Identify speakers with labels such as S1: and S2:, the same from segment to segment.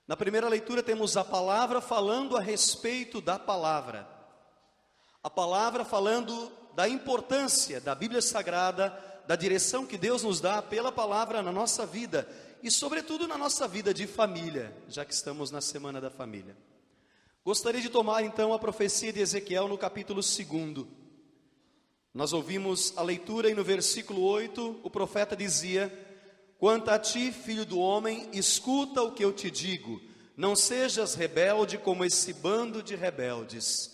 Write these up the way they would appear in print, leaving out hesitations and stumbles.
S1: Na primeira leitura temos a palavra falando a respeito da palavra. A palavra falando da importância da Bíblia Sagrada, da direção que Deus nos dá pela palavra na nossa vida e sobretudo na nossa vida de família, já que estamos na Semana da Família. Gostaria de tomar então a profecia de Ezequiel no capítulo 2. Nós ouvimos a leitura e no versículo 8 o profeta dizia: quanto a ti, filho do homem, escuta o que eu te digo, não sejas rebelde como esse bando de rebeldes.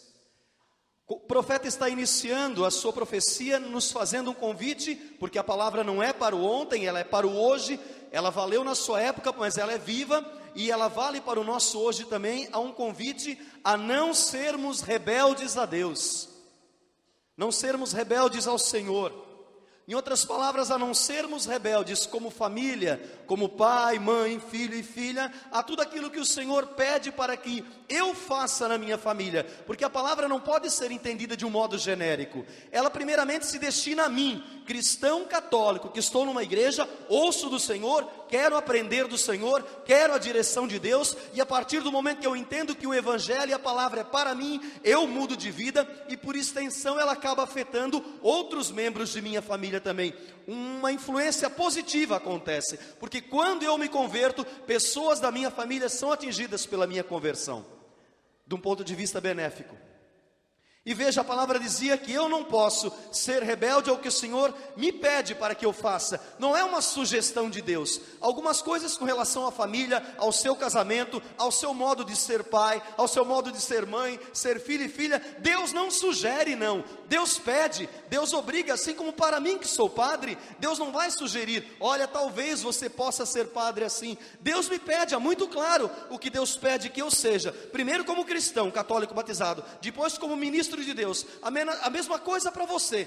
S1: O profeta está iniciando a sua profecia nos fazendo um convite, porque a palavra não é para o ontem, ela é para o hoje, ela valeu na sua época, mas ela é viva, e ela vale para o nosso hoje também. Há um convite a não sermos rebeldes a Deus, não sermos rebeldes ao Senhor. Em outras palavras, a não sermos rebeldes como família, como pai, mãe, filho e filha, a tudo aquilo que o Senhor pede para que eu faça na minha família, porque a palavra não pode ser entendida de um modo genérico. Ela primeiramente se destina a mim, cristão católico, que estou numa igreja, ouço do Senhor, quero aprender do Senhor, quero a direção de Deus, e a partir do momento que eu entendo que o Evangelho e a palavra é para mim, eu mudo de vida, e por extensão ela acaba afetando outros membros de minha família também. Uma influência positiva acontece, porque quando eu me converto, pessoas da minha família são atingidas pela minha conversão, de um ponto de vista benéfico. E veja, a palavra dizia que eu não posso ser rebelde ao que o Senhor me pede para que eu faça. Não é uma sugestão de Deus. Algumas coisas com relação à família, ao seu casamento, ao seu modo de ser pai, ao seu modo de ser mãe, ser filho e filha, Deus não sugere, não. Deus pede, Deus obriga, assim como para mim que sou padre, Deus não vai sugerir: olha, talvez você possa ser padre assim. Deus me pede, é muito claro o que Deus pede que eu seja. Primeiro como cristão, católico batizado, depois como ministro de Deus. A mesma coisa para você,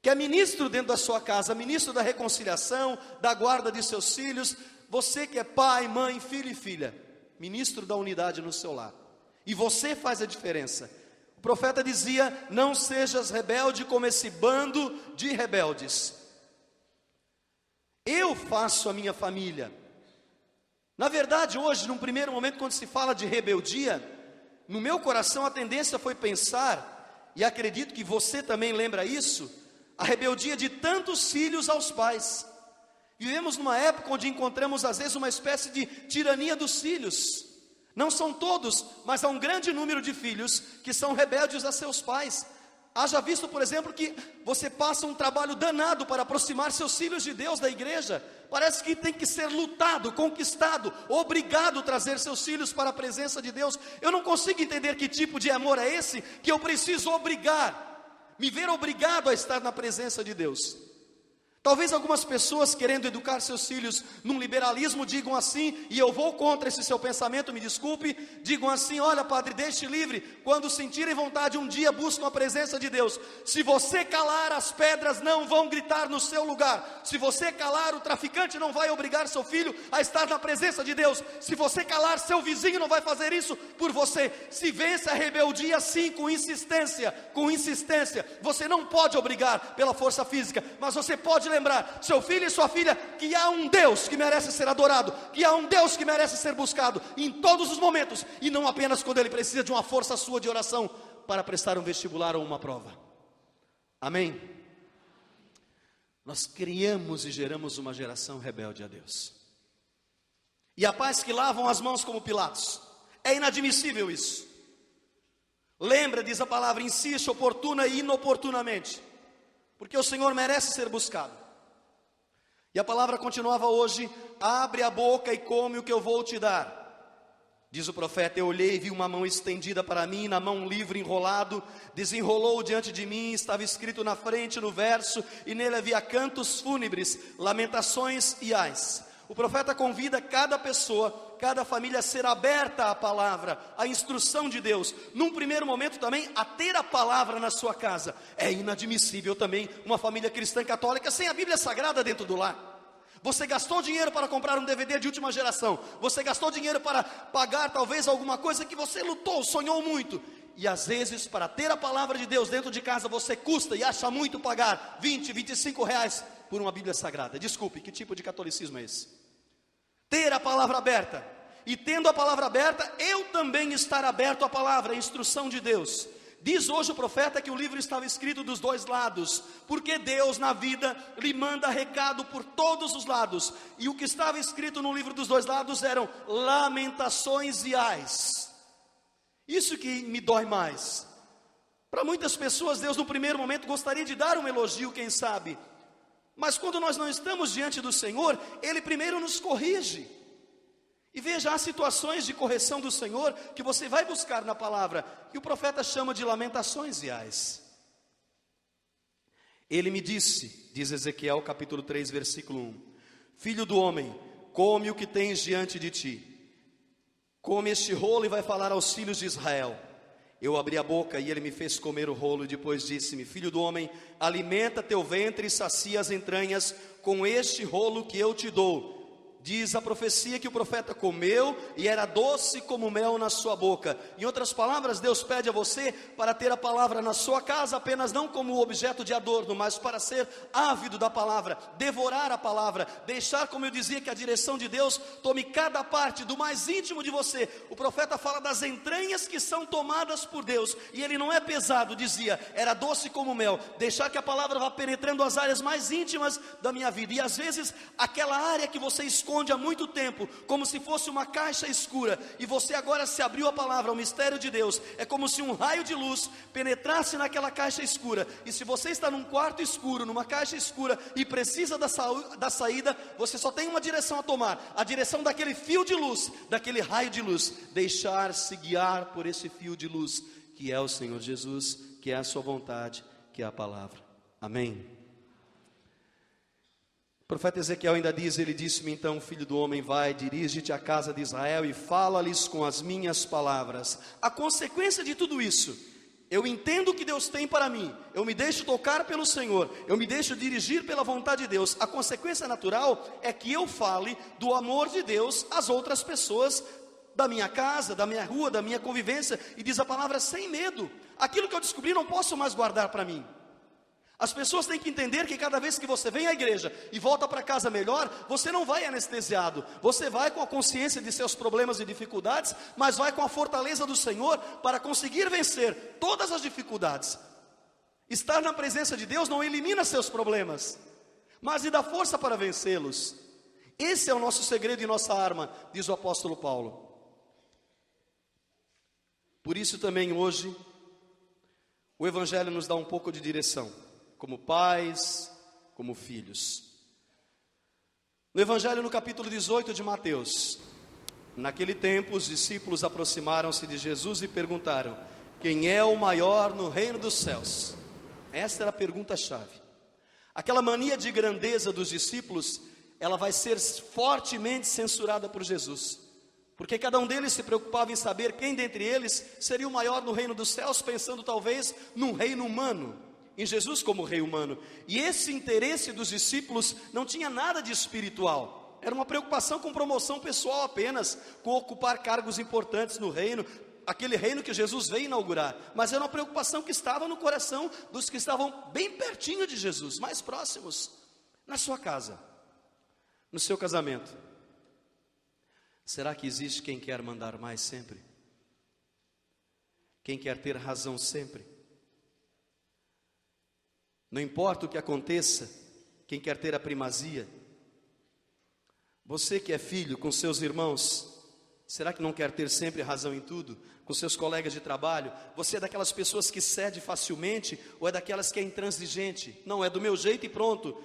S1: que é ministro dentro da sua casa, ministro da reconciliação, da guarda de seus filhos. Você que é pai, mãe, filho e filha, ministro da unidade no seu lar. E você faz a diferença. O profeta dizia: não sejas rebelde como esse bando de rebeldes. Eu faço a minha família. Na verdade, hoje, num primeiro momento, quando se fala de rebeldia, no meu coração a tendência foi pensar, e acredito que você também lembra isso, a rebeldia de tantos filhos aos pais. Vivemos numa época onde encontramos às vezes uma espécie de tirania dos filhos. Não são todos, mas há um grande número de filhos que são rebeldes a seus pais. Haja visto, por exemplo, que você passa um trabalho danado para aproximar seus filhos de Deus, da igreja. Parece que tem que ser lutado, conquistado, obrigado a trazer seus filhos para a presença de Deus. Eu não consigo entender que tipo de amor é esse, que eu preciso me ver obrigado a estar na presença de Deus. Talvez algumas pessoas, querendo educar seus filhos num liberalismo, digam assim, e eu vou contra esse seu pensamento, me desculpe, digam assim: olha, padre, deixe livre, quando sentirem vontade um dia buscam a presença de Deus. Se você calar, as pedras não vão gritar no seu lugar. Se você calar, o traficante não vai obrigar seu filho a estar na presença de Deus. Se você calar, seu vizinho não vai fazer isso por você. Se vence a rebeldia sim, com insistência, você não pode obrigar pela força física, mas você pode lembrar seu filho e sua filha que há um Deus que merece ser adorado, que há um Deus que merece ser buscado em todos os momentos, e não apenas quando ele precisa de uma força sua de oração para prestar um vestibular ou uma prova. Amém? Nós criamos e geramos uma geração rebelde a Deus, e há pais que lavam as mãos como Pilatos. É inadmissível isso. Lembra, diz a palavra, insiste oportuna e inoportunamente, porque o Senhor merece ser buscado. E a palavra continuava hoje: abre a boca e come o que eu vou te dar. Diz o profeta: eu olhei e vi uma mão estendida para mim, na mão um livro enrolado, desenrolou diante de mim, estava escrito na frente, no verso, e nele havia cantos fúnebres, lamentações e ais. O profeta convida cada pessoa, cada família a ser aberta à palavra, à instrução de Deus. Num primeiro momento também, a ter a palavra na sua casa. É inadmissível também uma família cristã católica sem a Bíblia Sagrada dentro do lar. Você gastou dinheiro para comprar um DVD de última geração. Você gastou dinheiro para pagar talvez alguma coisa que você lutou, sonhou muito. E às vezes, para ter a palavra de Deus dentro de casa, você custa e acha muito pagar 20, 25 reais por uma Bíblia Sagrada. Desculpe, que tipo de catolicismo é esse? Ter a palavra aberta. e tendo a palavra aberta, eu também estar aberto à palavra, à instrução de Deus. Diz hoje o profeta que o livro estava escrito dos dois lados, porque Deus na vida lhe manda recado por todos os lados, e o que estava escrito no livro dos dois lados eram lamentações e ais. Isso que me dói mais. Para muitas pessoas, Deus no primeiro momento gostaria de dar um elogio, quem sabe, mas quando nós não estamos diante do Senhor, Ele primeiro nos corrige. E veja, há situações de correção do Senhor que você vai buscar na palavra, que o profeta chama de lamentações e ais. Ele me disse, diz Ezequiel capítulo 3, versículo 1: Filho do homem, come o que tens diante de ti, come este rolo e vai falar aos filhos de Israel. Eu abri a boca e ele me fez comer o rolo, e depois disse-me: Filho do homem, alimenta teu ventre e sacia as entranhas com este rolo que eu te dou. Diz a profecia que o profeta comeu e era doce como mel na sua boca. Em outras palavras, Deus pede a você para ter a palavra na sua casa, apenas não como objeto de adorno, mas para ser ávido da palavra, devorar a palavra, deixar, como eu dizia, que a direção de Deus tome cada parte do mais íntimo de você. O profeta fala das entranhas que são tomadas por Deus, e ele não é pesado, dizia, era doce como mel, deixar que a palavra vá penetrando as áreas mais íntimas da minha vida. E às vezes, aquela área que você esconde há muito tempo, como se fosse uma caixa escura, e você agora se abriu a palavra, ao mistério de Deus, é como se um raio de luz penetrasse naquela caixa escura. E se você está num quarto escuro, numa caixa escura, e precisa da saída, você só tem uma direção a tomar, a direção daquele fio de luz, daquele raio de luz, deixar-se guiar por esse fio de luz, que é o Senhor Jesus, que é a sua vontade, que é a palavra. Amém? O profeta Ezequiel ainda diz, ele disse-me então: Filho do homem, vai, dirige-te à casa de Israel e fala-lhes com as minhas palavras. A consequência de tudo isso, eu entendo o que Deus tem para mim, eu me deixo tocar pelo Senhor, eu me deixo dirigir pela vontade de Deus. A consequência natural é que eu fale do amor de Deus às outras pessoas da minha casa, da minha rua, da minha convivência, e diz a palavra sem medo. Aquilo que eu descobri não posso mais guardar para mim. As pessoas têm que entender que cada vez que você vem à igreja e volta para casa melhor, você não vai anestesiado, você vai com a consciência de seus problemas e dificuldades, mas vai com a fortaleza do Senhor para conseguir vencer todas as dificuldades. Estar na presença de Deus não elimina seus problemas, mas lhe dá força para vencê-los. Esse é o nosso segredo e nossa arma, diz o apóstolo Paulo. Por isso também hoje, o Evangelho nos dá um pouco de direção, como pais, como filhos. No Evangelho, no capítulo 18 de Mateus, naquele tempo os discípulos aproximaram-se de Jesus e perguntaram: quem é o maior no reino dos céus? Esta era a pergunta-chave. Aquela mania de grandeza dos discípulos, ela vai ser fortemente censurada por Jesus, porque cada um deles se preocupava em saber quem dentre eles seria o maior no reino dos céus, pensando talvez num reino humano, em Jesus como rei humano. E esse interesse dos discípulos não tinha nada de espiritual, era uma preocupação com promoção pessoal apenas, com ocupar cargos importantes no reino, aquele reino que Jesus veio inaugurar. Mas era uma preocupação que estava no coração dos que estavam bem pertinho de Jesus, mais próximos. Na sua casa, no seu casamento, será que existe quem quer mandar mais sempre? Quem quer ter razão sempre? Não importa o que aconteça, quem quer ter a primazia? Você que é filho, com seus irmãos, será que não quer ter sempre razão em tudo? Com seus colegas de trabalho, você é daquelas pessoas que cede facilmente, ou é daquelas que é intransigente? Não, é do meu jeito e pronto,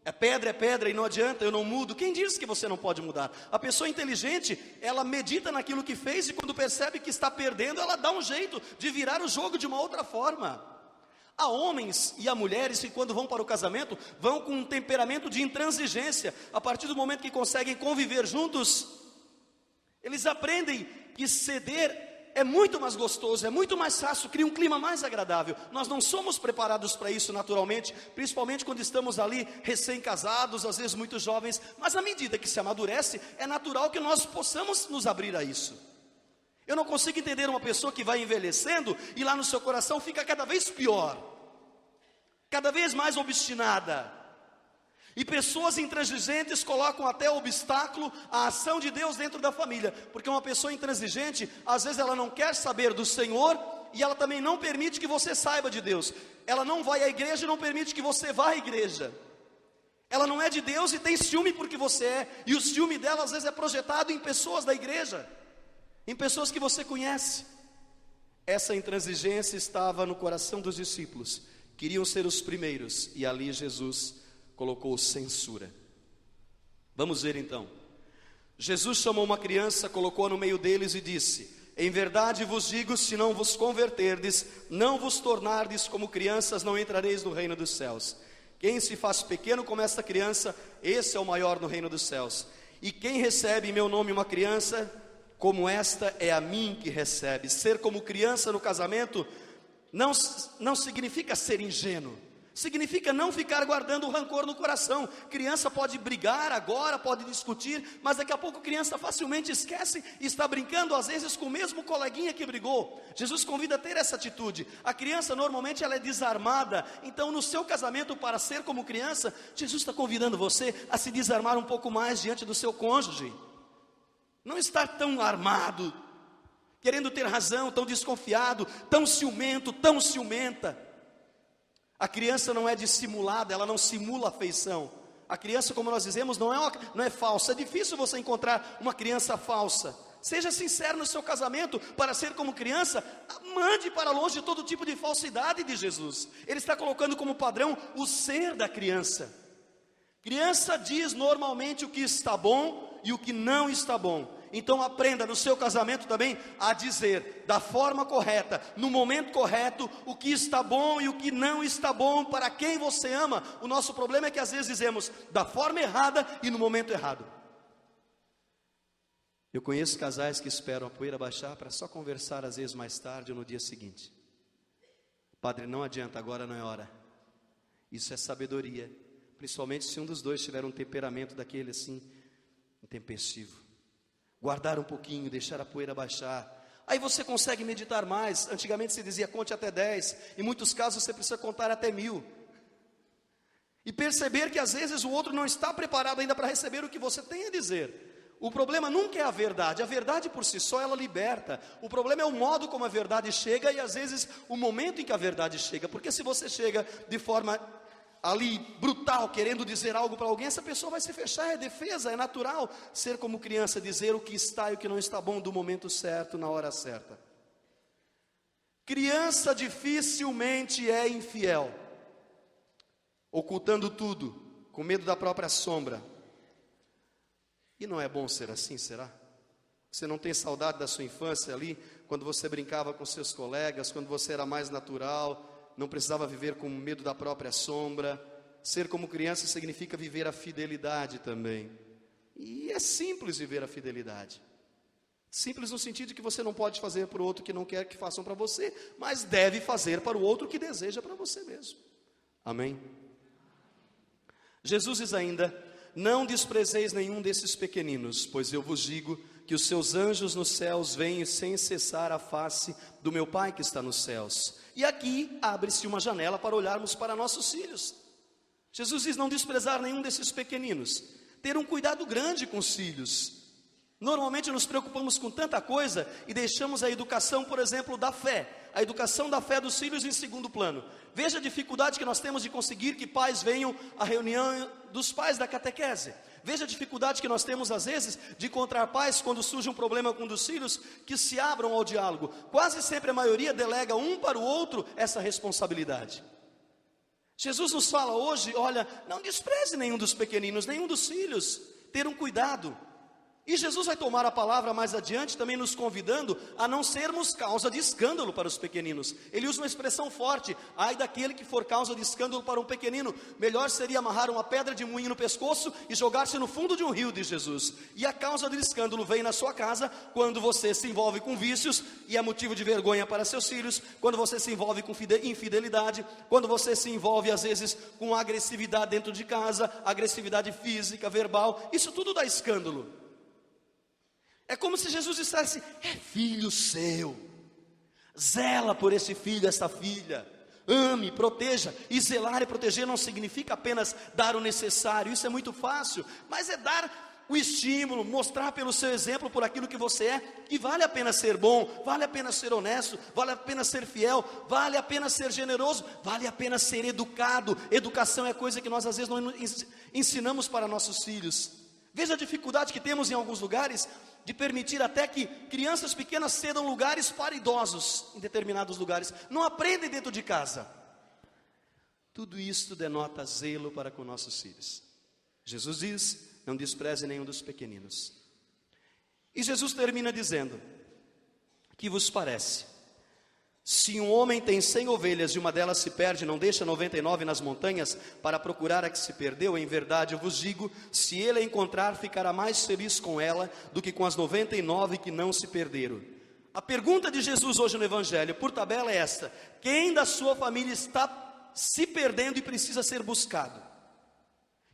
S1: é pedra e não adianta, eu não mudo. Quem diz que você não pode mudar? A pessoa inteligente, ela medita naquilo que fez, e quando percebe que está perdendo, ela dá um jeito de virar o jogo de uma outra forma. Há homens e há mulheres que quando vão para o casamento, vão com um temperamento de intransigência. A partir do momento que conseguem conviver juntos, eles aprendem que ceder é muito mais gostoso, é muito mais fácil, cria um clima mais agradável. Nós não somos preparados para isso naturalmente, principalmente quando estamos ali recém-casados, às vezes muito jovens. Mas à medida que se amadurece, é natural que nós possamos nos abrir a isso. Eu não consigo entender uma pessoa que vai envelhecendo e lá no seu coração fica cada vez pior, cada vez mais obstinada. E pessoas intransigentes colocam até obstáculo à ação de Deus dentro da família, porque uma pessoa intransigente, às vezes ela não quer saber do Senhor, e ela também não permite que você saiba de Deus. Ela não vai à igreja e não permite que você vá à igreja. Ela não é de Deus e tem ciúme porque você é, e o ciúme dela às vezes é projetado em pessoas da igreja, em pessoas que você conhece. Essa intransigência estava no coração dos discípulos, queriam ser os primeiros, e ali Jesus colocou censura. Vamos ver então. Jesus chamou uma criança, colocou-a no meio deles e disse: em verdade vos digo, se não vos converterdes, não vos tornardes como crianças, não entrareis no reino dos céus. Quem se faz pequeno como esta criança, esse é o maior no reino dos céus. E quem recebe em meu nome uma criança como esta, é a mim que recebe. Ser como criança no casamento não significa ser ingênuo, significa não ficar guardando o rancor no coração. Criança pode brigar agora, pode discutir, mas daqui a pouco criança facilmente esquece e está brincando às vezes com o mesmo coleguinha que brigou. Jesus convida a ter essa atitude. A criança normalmente ela é desarmada, então no seu casamento, para ser como criança, Jesus está convidando você a se desarmar um pouco mais diante do seu cônjuge. Não estar tão armado, querendo ter razão, tão desconfiado, tão ciumento, tão ciumenta. A criança não é dissimulada, ela não simula afeição. A criança, como nós dizemos, não é falsa. É difícil você encontrar uma criança falsa. Seja sincero no seu casamento. Para ser como criança, mande para longe de todo tipo de falsidade de Jesus. Ele está colocando como padrão o ser da criança. Criança diz normalmente o que está bom e o que não está bom. Então aprenda no seu casamento também a dizer da forma correta, no momento correto, o que está bom e o que não está bom para quem você ama. O nosso problema é que às vezes dizemos da forma errada e no momento errado. Eu conheço casais que esperam a poeira baixar para só conversar às vezes mais tarde ou no dia seguinte. Padre, não adianta, agora não é hora. Isso é sabedoria, principalmente se um dos dois tiver um temperamento daquele assim, intempestivo. Guardar um pouquinho, deixar a poeira baixar. Aí você consegue meditar mais. Antigamente se dizia conte até 10. Em muitos casos você precisa contar até 1000. E perceber que às vezes o outro não está preparado ainda para receber o que você tem a dizer. O problema nunca é a verdade por si só ela liberta. O problema é o modo como a verdade chega e às vezes o momento em que a verdade chega. Porque se você chega de forma ali brutal, querendo dizer algo para alguém, essa pessoa vai se fechar, é defesa, é natural ser como criança, dizer o que está e o que não está bom do momento certo, na hora certa. Criança dificilmente é infiel, ocultando tudo, com medo da própria sombra. E não é bom ser assim, será? Você não tem saudade da sua infância ali, quando você brincava com seus colegas, quando você era mais natural, não precisava viver com medo da própria sombra. Ser como criança significa viver a fidelidade também. E é simples viver a fidelidade. Simples no sentido de que você não pode fazer para o outro que não quer que façam para você, mas deve fazer para o outro que deseja para você mesmo. Amém? Jesus diz ainda: não desprezeis nenhum desses pequeninos, pois eu vos digo que os seus anjos nos céus veem sem cessar a face do meu Pai que está nos céus. E aqui abre-se uma janela para olharmos para nossos filhos. Jesus diz não desprezar nenhum desses pequeninos, ter um cuidado grande com os filhos. Normalmente nos preocupamos com tanta coisa e deixamos a educação, por exemplo, da fé, a educação da fé dos filhos em segundo plano. Veja a dificuldade que nós temos de conseguir que pais venham à reunião dos pais da catequese. Veja a dificuldade que nós temos às vezes de encontrar pais quando surge um problema com um dos filhos que se abram ao diálogo. Quase sempre a maioria delega um para o outro essa responsabilidade. Jesus nos fala hoje, olha, não despreze nenhum dos pequeninos, nenhum dos filhos, ter um cuidado. E Jesus vai tomar a palavra mais adiante, também nos convidando a não sermos causa de escândalo para os pequeninos. Ele usa uma expressão forte: ai daquele que for causa de escândalo para um pequenino. Melhor seria amarrar uma pedra de moinho no pescoço e jogar-se no fundo de um rio, diz Jesus. E a causa do escândalo vem na sua casa quando você se envolve com vícios e é motivo de vergonha para seus filhos, quando você se envolve com infidelidade, quando você se envolve às vezes com agressividade dentro de casa, agressividade física, verbal. Isso tudo dá escândalo. É como se Jesus dissesse: é filho seu, zela por esse filho, essa filha, Ame, proteja. E zelar e proteger não significa apenas dar o necessário, isso é muito fácil, mas é dar o estímulo, mostrar pelo seu exemplo, por aquilo que você é, que vale a pena ser bom, vale a pena ser honesto, vale a pena ser fiel, vale a pena ser generoso, vale a pena ser educado. Educação é coisa que nós às vezes não ensinamos para nossos filhos. Veja a dificuldade que temos em alguns lugares de permitir até que crianças pequenas cedam lugares para idosos em determinados lugares. Não aprendem dentro de casa. Tudo isso denota zelo para com nossos filhos. Jesus diz: não despreze nenhum dos pequeninos. E Jesus termina dizendo: que vos parece? Se um homem tem 100 ovelhas e uma delas se perde, não deixa 99 nas montanhas para procurar a que se perdeu? Em verdade eu vos digo, se ele a encontrar, ficará mais feliz com ela do que com as 99 que não se perderam. A pergunta de Jesus hoje no Evangelho, por tabela, é esta: quem da sua família está se perdendo e precisa ser buscado?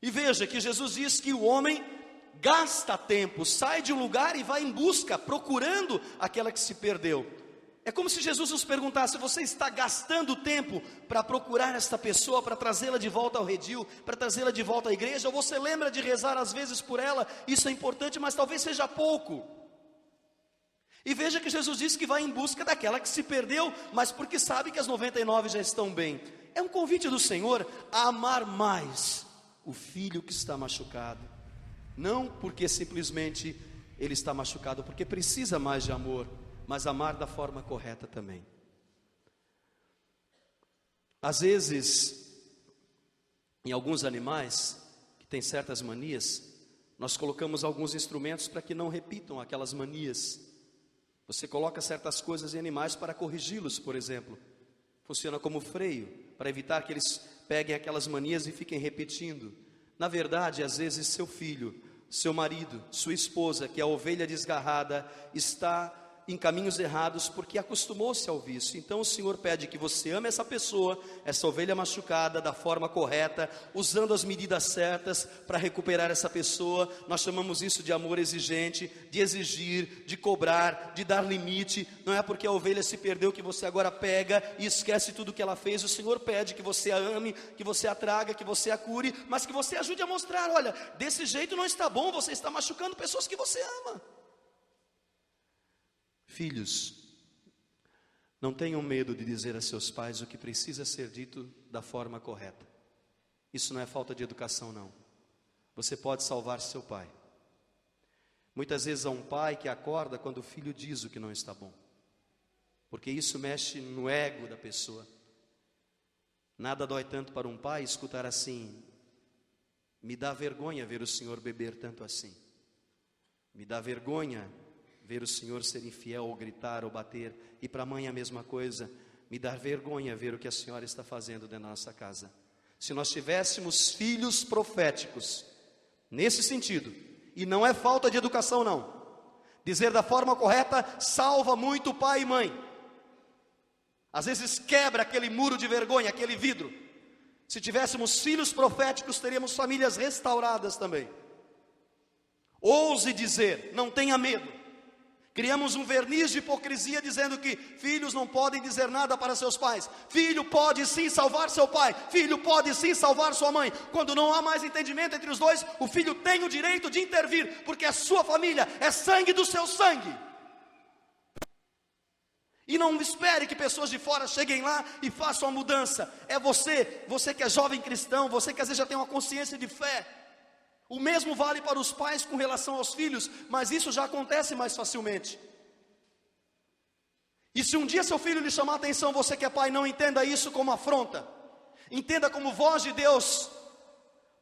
S1: E veja que Jesus diz que o homem gasta tempo, sai de um lugar e vai em busca, procurando aquela que se perdeu. É como se Jesus nos perguntasse: você está gastando tempo para procurar esta pessoa, para trazê-la de volta ao redil, para trazê-la de volta à igreja? Ou você lembra de rezar às vezes por ela? Isso é importante, mas talvez seja pouco. E veja que Jesus disse que vai em busca daquela que se perdeu, mas porque sabe que as 99 já estão bem. É um convite do Senhor a amar mais o filho que está machucado, não porque simplesmente ele está machucado, porque precisa mais de amor, mas amar da forma correta também. Às vezes, em alguns animais que têm certas manias, nós colocamos alguns instrumentos para que não repitam aquelas manias. Você coloca certas coisas em animais para corrigi-los, por exemplo. Funciona como freio, para evitar que eles peguem aquelas manias e fiquem repetindo. Na verdade, às vezes seu filho, seu marido, sua esposa, que é a ovelha desgarrada, está em caminhos errados porque acostumou-se ao vício. Então o Senhor pede que você ame essa pessoa, essa ovelha machucada, da forma correta, usando as medidas certas para recuperar essa pessoa. Nós chamamos isso de amor exigente, de exigir, de cobrar, de dar limite. Não é porque a ovelha se perdeu que você agora pega e esquece tudo que ela fez. O Senhor pede que você a ame, que você a traga, que você a cure, mas que você ajude a mostrar: olha, desse jeito não está bom, você está machucando pessoas que você ama. Filhos, não tenham medo de dizer a seus pais o que precisa ser dito da forma correta. Isso não é falta de educação, não. Você pode salvar seu pai. Muitas vezes há um pai que acorda quando o filho diz o que não está bom, porque isso mexe no ego da pessoa. Nada dói tanto para um pai escutar assim: me dá vergonha ver o senhor beber tanto assim. Me dá vergonha ver o senhor ser infiel, ou gritar, ou bater. E para a mãe a mesma coisa: me dá vergonha ver o que a senhora está fazendo dentro da nossa casa. Se nós tivéssemos filhos proféticos, nesse sentido, e não é falta de educação não, dizer da forma correta salva muito pai e mãe. Às vezes quebra aquele muro de vergonha, aquele vidro. Se tivéssemos filhos proféticos, teríamos famílias restauradas também. Ouse dizer, não tenha medo. Criamos um verniz de hipocrisia dizendo que filhos não podem dizer nada para seus pais. Filho pode sim salvar seu pai, filho pode sim salvar sua mãe. Quando não há mais entendimento entre os dois, o filho tem o direito de intervir, porque a sua família é sangue do seu sangue. E não espere que pessoas de fora cheguem lá e façam a mudança. É você que é jovem cristão, você que às vezes já tem uma consciência de fé. O mesmo vale para os pais com relação aos filhos, mas isso já acontece mais facilmente. E se um dia seu filho lhe chamar a atenção, você que é pai, não entenda isso como afronta. Entenda como voz de Deus,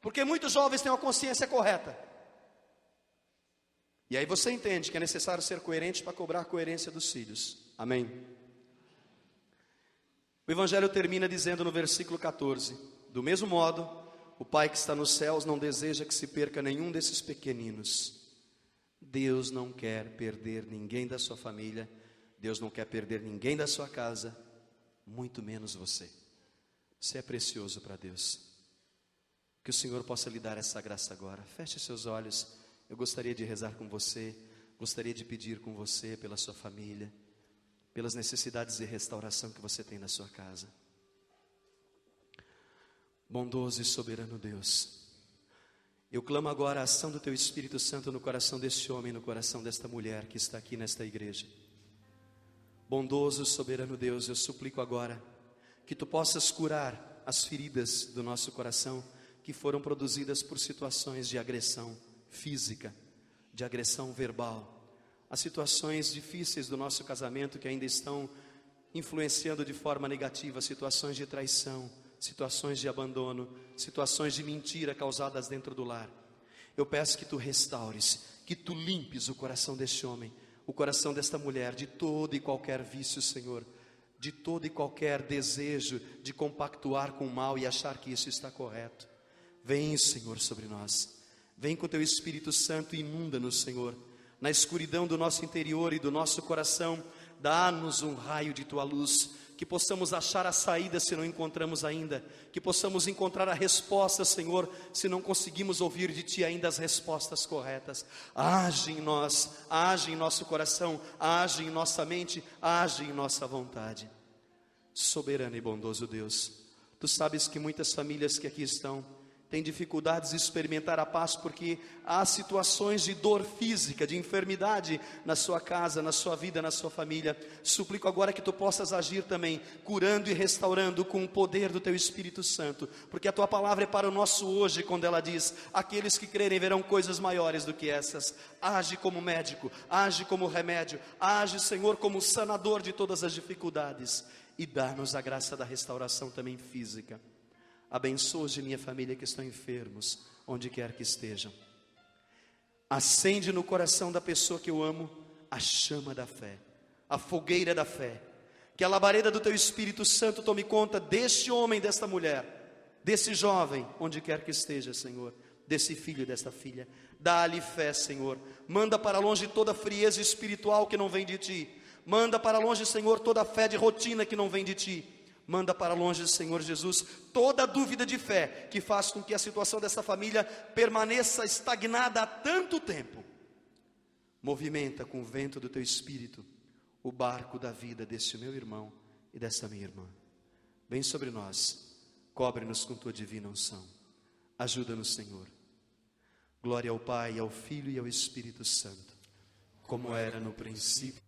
S1: porque muitos jovens têm uma consciência correta. E aí você entende que é necessário ser coerente para cobrar a coerência dos filhos. Amém? O Evangelho termina dizendo no versículo 14: do mesmo modo, o Pai que está nos céus não deseja que se perca nenhum desses pequeninos. Deus não quer perder ninguém da sua família, Deus não quer perder ninguém da sua casa, muito menos você. Você é precioso para Deus. Que o Senhor possa lhe dar essa graça agora. Feche seus olhos. Eu gostaria de rezar com você, gostaria de pedir com você pela sua família, pelas necessidades de restauração que você tem na sua casa. Bondoso e soberano Deus, eu clamo agora a ação do Teu Espírito Santo no coração deste homem, no coração desta mulher que está aqui nesta igreja. Bondoso e soberano Deus, eu suplico agora que Tu possas curar as feridas do nosso coração que foram produzidas por situações de agressão física, de agressão verbal, as situações difíceis do nosso casamento que ainda estão influenciando de forma negativa, situações de traição, situações de abandono, situações de mentira causadas dentro do lar. Eu peço que Tu restaures, que Tu limpes o coração deste homem, o coração desta mulher, de todo e qualquer vício, Senhor, de todo e qualquer desejo de compactuar com o mal e achar que isso está correto. Vem, Senhor, sobre nós. Vem com Teu Espírito Santo e inunda-nos, Senhor. Na escuridão do nosso interior e do nosso coração, dá-nos um raio de Tua luz, que possamos achar a saída se não encontramos ainda, que possamos encontrar a resposta, Senhor, se não conseguimos ouvir de Ti ainda as respostas corretas. Age em nós, age em nosso coração, age em nossa mente, age em nossa vontade. Soberano e bondoso Deus, Tu sabes que muitas famílias que aqui estão têm dificuldades de experimentar a paz porque há situações de dor física, de enfermidade na sua casa, na sua vida, na sua família. Suplico agora que Tu possas agir também, curando e restaurando com o poder do Teu Espírito Santo, porque a Tua palavra é para o nosso hoje, quando ela diz: aqueles que crerem verão coisas maiores do que essas. Age como médico, age como remédio, age, Senhor, como sanador de todas as dificuldades, e dá-nos a graça da restauração também física. Abençoa hoje minha família que estão enfermos, onde quer que estejam. Acende no coração da pessoa que eu amo a chama da fé, a fogueira da fé. Que a labareda do Teu Espírito Santo tome conta deste homem, desta mulher, desse jovem, onde quer que esteja, Senhor, desse filho, desta filha. Dá-lhe fé, Senhor. Manda para longe toda frieza espiritual que não vem de Ti. Manda para longe, Senhor, toda fé de rotina que não vem de Ti. Manda para longe, Senhor Jesus, toda dúvida de fé que faz com que a situação dessa família permaneça estagnada há tanto tempo. Movimenta com o vento do Teu Espírito o barco da vida desse meu irmão e dessa minha irmã. Vem sobre nós, cobre-nos com Tua divina unção. Ajuda-nos, Senhor. Glória ao Pai, ao Filho e ao Espírito Santo, como era no princípio,